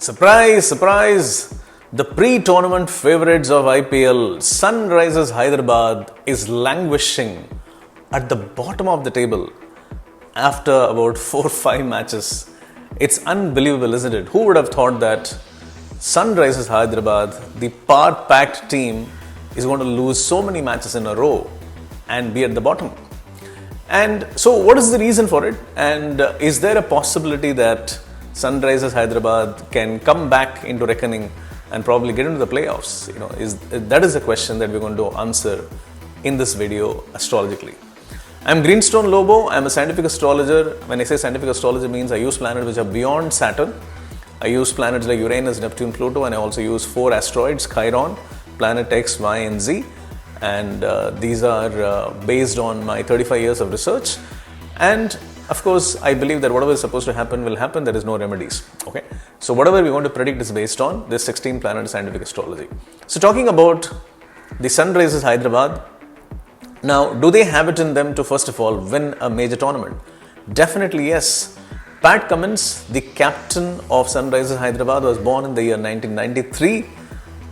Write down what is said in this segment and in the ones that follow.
Surprise, surprise! The pre-tournament favourites of IPL, Sunrisers Hyderabad, is languishing at the bottom of the table after about 4-5 matches. It's unbelievable, isn't it? Who would have thought that Sunrisers Hyderabad, the power-packed team, is going to lose so many matches in a row and be at the bottom? And so, what is the reason for it? And is there a possibility that Sunrisers Hyderabad can come back into reckoning and probably get into the playoffs? That is the question that we're going to answer in this video astrologically. I'm Greenstone Lobo. I'm a scientific astrologer. When I say scientific astrologer, means I use planets which are beyond Saturn. I use planets like Uranus, Neptune, Pluto, and I also use 4 asteroids: Chiron, Planet X, Y, and Z. And these are based on my 35 years of research. And of course, I believe that whatever is supposed to happen will happen. There is no remedies. Okay. So whatever we want to predict is based on this 16 planet scientific astrology. So talking about the Sunrisers Hyderabad, now do they have it in them to first of all win a major tournament? Definitely yes. Pat Cummins, the captain of Sunrisers Hyderabad, was born in the year 1993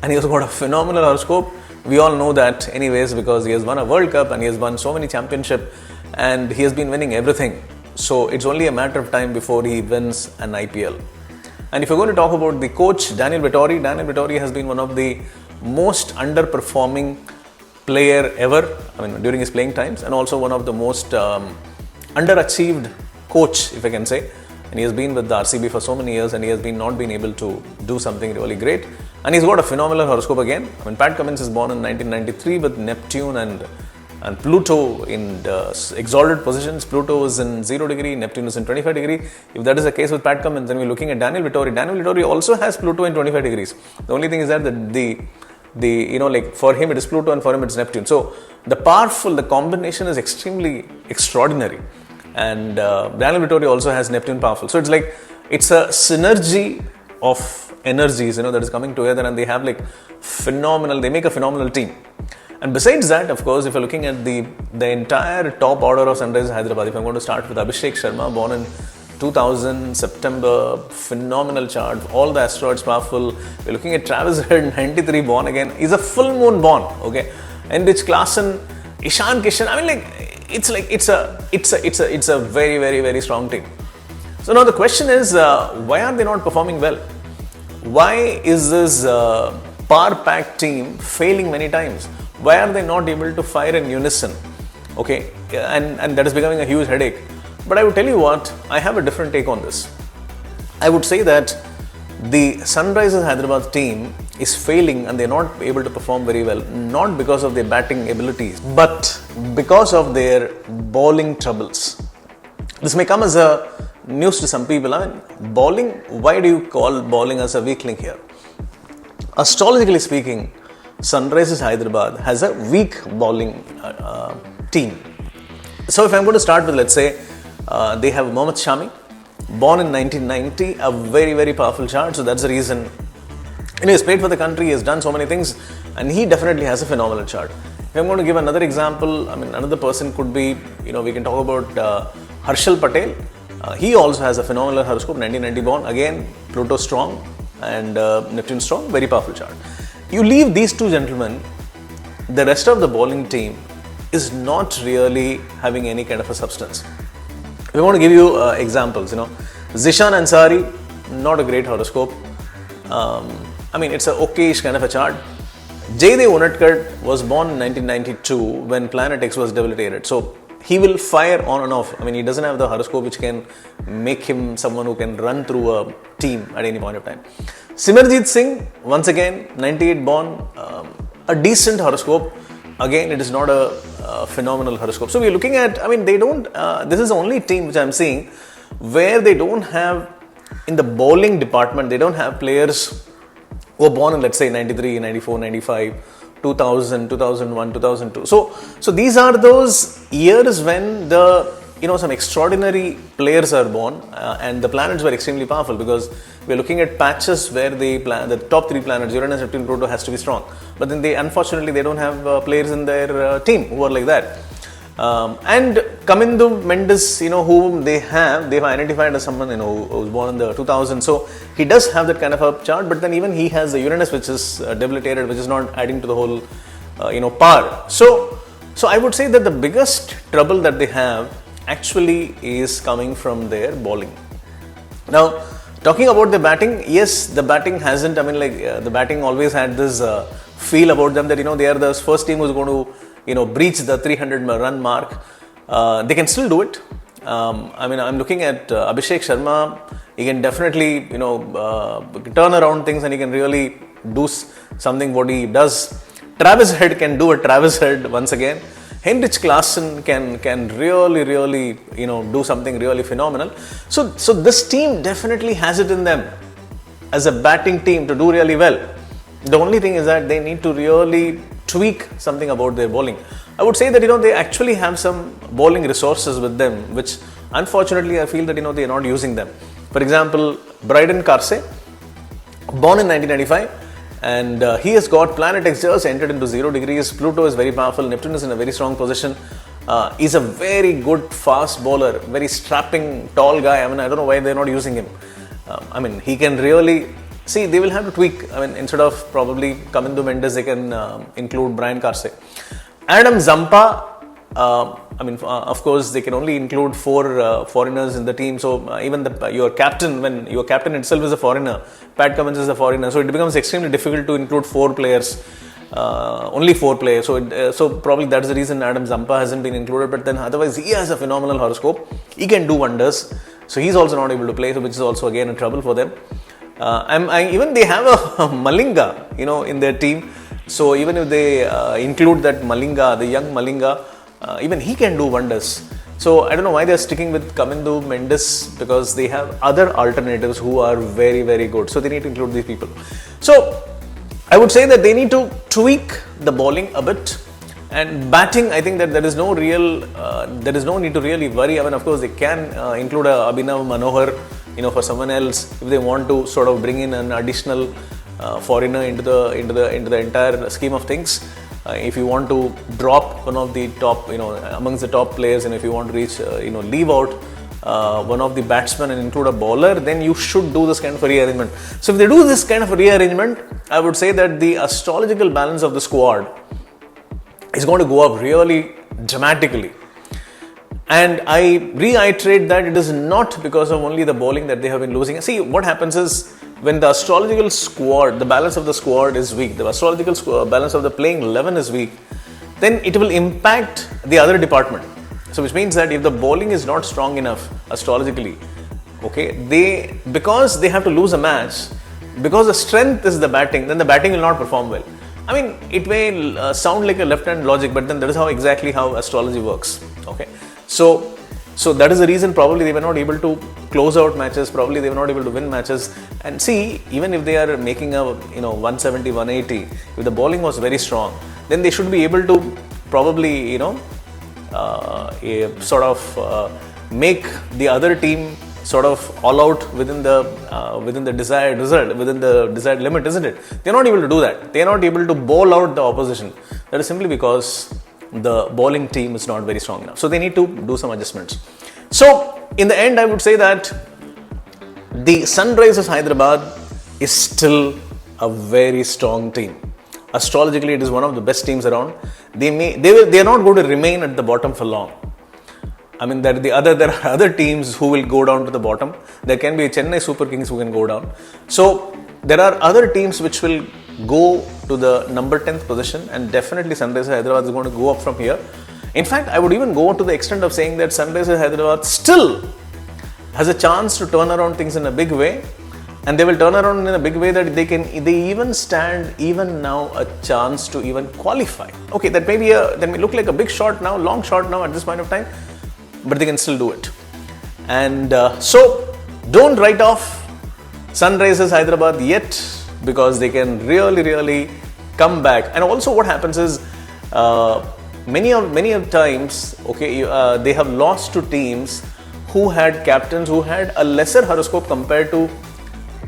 and he has got a phenomenal horoscope. We all know that anyways because he has won a World Cup and he has won so many championships and he has been winning everything. So it's only a matter of time before he wins an IPL. And if you're going to talk about the coach, Daniel Vettori has been one of the most underperforming player ever, during his playing times, and also one of the most underachieved coach, if I can say. And he has been with the RCB for so many years and he has not been able to do something really great. And he's got a phenomenal horoscope again. Pat Cummins is born in 1993 with Neptune and Pluto in exalted positions. Pluto is in 0 degree, Neptune is in 25 degree. If that is the case with Pat Cummins, then we're looking at Daniel Vettori. Daniel Vettori also has Pluto in 25 degrees. The only thing is that for him it is Pluto and for him it's Neptune. So the combination is extremely extraordinary. And Daniel Vettori also has Neptune powerful. So it's a synergy of energies, that is coming together, and they have they make a phenomenal team. And besides that, of course, if you're looking at the entire top order of Sunrisers Hyderabad, if I'm going to start with Abhishek Sharma, born in 2000, September, phenomenal chart, all the asteroids powerful. We're looking at Travis Head, 93, born again. He's a full moon born, okay? Enrich Klassen, Ishan Kishan, it's a very, very, very strong team. So now the question is, why are they not performing well? Why is this power-packed team failing many times? Why are they not able to fire in unison? Okay, and that is becoming a huge headache. But I would tell you what, I have a different take on this. I would say that the Sunrisers Hyderabad team is failing and they're not able to perform very well, not because of their batting abilities, but because of their bowling troubles. This may come as a news to some people. Bowling, why do you call bowling as a weak link here? Astrologically speaking, Sunrisers Hyderabad has a weak bowling team. So if I'm going to start with, let's say, they have Mohammad Shami, born in 1990, a very, very powerful chart. So that's the reason. He's played for the country, he has done so many things, and he definitely has a phenomenal chart. If I'm going to give another example, another person could be, we can talk about Harshal Patel. He also has a phenomenal horoscope, 1990 born. Again, Pluto strong and Neptune strong, very powerful chart. You leave these two gentlemen, the rest of the bowling team is not really having any kind of a substance. We want to give you examples. Zishan Ansari, not a great horoscope. It's a okayish kind of a chart. Jaydev Unatkar was born in 1992 when Planet X was debilitated. So he will fire on and off. He doesn't have the horoscope which can make him someone who can run through a team at any point of time. Simarjeet Singh, once again, 98 born, a decent horoscope. Again, it is not a phenomenal horoscope. So we're looking at, this is the only team which I'm seeing where they don't have, in the bowling department, they don't have players who are born in, let's say, 93, 94, 95, 2000, 2001, 2002. So these are those years when some extraordinary players are born and the planets were extremely powerful because we're looking at patches where the top 3 planets, Uranus, Neptune, Pluto, has to be strong. But then unfortunately they don't have players in their team who are like that. And Kamindu Mendes, whom they've identified as someone, who was born in the 2000s. So he does have that kind of a chart, but then even he has the Uranus, which is debilitated, which is not adding to the whole, power. So I would say that the biggest trouble that they have actually is coming from their bowling. Now, talking about the batting, yes, the batting hasn't, the batting always had this feel about them that, they are the first team who's going to, breach the 300 run mark. They can still do it. I'm looking at Abhishek Sharma. He can definitely, turn around things, and he can really do something what he does. Travis Head can do a Travis Head once again. Henrik Klaassen can really, do something really phenomenal. So this team definitely has it in them as a batting team to do really well. The only thing is that they need to really tweak something about their bowling. I would say that, they actually have some bowling resources with them, which unfortunately I feel that, they are not using them. For example, Bryden Karsey, born in 1995, and he has got planet X just entered into 0 degrees. Pluto is very powerful. Neptune is in a very strong position. He's a very good fast bowler, very strapping, tall guy. I don't know why they're not using him. He can really... See, they will have to tweak. Instead of probably Kamindu Mendes, they can include Brian Karsey. Adam Zampa, of course, they can only include 4 foreigners in the team. So even your captain, when your captain itself is a foreigner, Pat Cummins is a foreigner, so it becomes extremely difficult to include 4 players, only 4 players. So probably that is the reason Adam Zampa hasn't been included. But then otherwise, he has a phenomenal horoscope. He can do wonders. So he's also not able to play, which is also again a trouble for them. Even they have a Malinga, in their team. So even if they include that Malinga, the young Malinga, even he can do wonders. So I don't know why they're sticking with Kamindu Mendes, because they have other alternatives who are very, very good. So they need to include these people. So I would say that they need to tweak the bowling a bit. And batting, I think that there is no need to really worry. Of course, they can include a Abhinav Manohar, for someone else, if they want to sort of bring in an additional foreigner into the entire scheme of things. If you want to drop one of the top, amongst the top players, and if you want to reach, leave out one of the batsmen and include a bowler, then you should do this kind of a rearrangement. So if they do this kind of a rearrangement, I would say that the astrological balance of the squad is going to go up really dramatically. And I reiterate that it is not because of only the bowling that they have been losing. See, what happens is, when the astrological squad, the balance of the squad is weak, the astrological balance of the playing 11 is weak, then it will impact the other department. So which means that if the bowling is not strong enough astrologically, because they have to lose a match, because the strength is the batting, then the batting will not perform well. It may sound like a left-hand logic, but then that is exactly how astrology works. So that is the reason probably they were not able to close out matches, probably they were not able to win matches. And see, even if they are making a 170, 180, if the bowling was very strong, then they should be able to probably make the other team sort of all out within the desired result, within the desired limit, isn't it? They are not able to do that. They are not able to bowl out the opposition. That is simply because the bowling team is not very strong enough. So they need to do some adjustments. So in the end, I would say that the Sunrisers Hyderabad is still a very strong team. Astrologically, it is one of the best teams around. They are not going to remain at the bottom for long. There are other teams who will go down to the bottom. There can be Chennai Super Kings who can go down. So there are other teams which will go to the number 10th position, and definitely Sunrisers Hyderabad is going to go up from here. In fact, I would even go to the extent of saying that Sunrisers Hyderabad still has a chance to turn around things in a big way, and they will turn around in a big way that they even stand even now a chance to even qualify. Okay, that may look like a big shot now, long shot now at this point of time, but they can still do it. And so don't write off Sunrisers Hyderabad yet, because they can really come back. And also what happens is, many of times, they have lost to teams who had captains who had a lesser horoscope compared to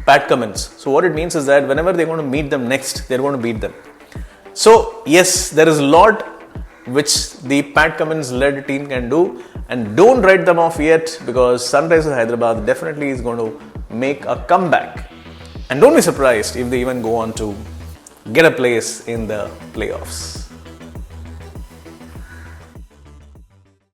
Pat Cummins. So what it means is that whenever they're going to meet them next, they're going to beat them. So yes, there is a lot which the Pat Cummins led team can do. And don't write them off yet, because Sunrisers Hyderabad definitely is going to make a comeback. And don't be surprised if they even go on to get a place in the playoffs.